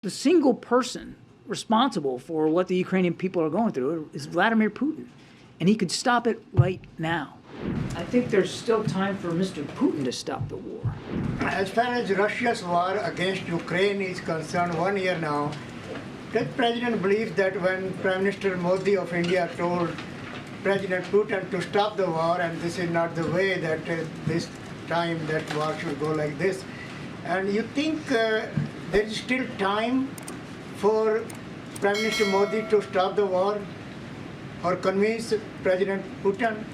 the single person responsible for what the Ukrainian people are going through is Vladimir Putin, and he could stop it right now. I think there's still time for Mr. Putin to stop the war. As far as Russia's war against Ukraine is concerned, 1 year now, does President believe that when Prime Minister Modi of India told President Putin to stop the war, and this is not the way that this time that war should go like this, and you think there is still time for Prime Minister Modi to stop the war or convince President Putin?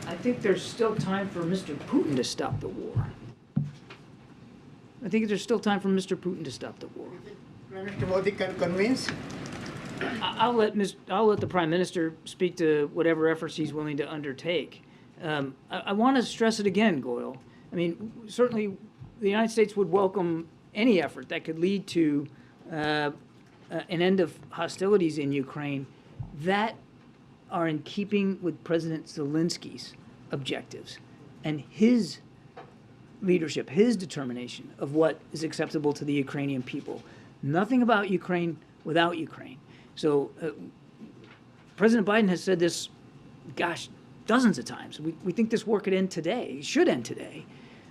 I think there's still time for Mr. Putin to stop the war. I think there's still time for Mr. Putin to stop the war. Prime Minister Modi can convince? I'll let the Prime Minister speak to whatever efforts he's willing to undertake. I want to stress it again, Goyle. I mean, certainly the United States would welcome any effort that could lead to an end of hostilities in Ukraine that are in keeping with President Zelensky's objectives and his leadership, his determination of what is acceptable to the Ukrainian people. Nothing about Ukraine without Ukraine. So President Biden has said this, gosh, dozens of times. We think this war could end today, should end today.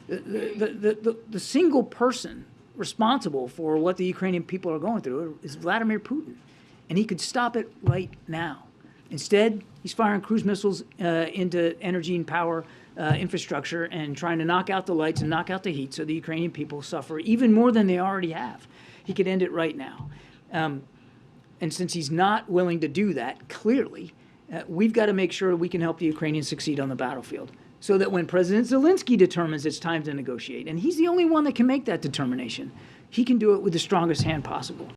The single person responsible for what the Ukrainian people are going through is Vladimir Putin, and he could stop it right now. Instead, he's firing cruise missiles into energy and power infrastructure and trying to knock out the lights and knock out the heat so the Ukrainian people suffer even more than they already have. He could end it right now. And since he's not willing to do that, clearly, we've got to make sure we can help the Ukrainians succeed on the battlefield so that when President Zelensky determines it's time to negotiate, and he's the only one that can make that determination, he can do it with the strongest hand possible.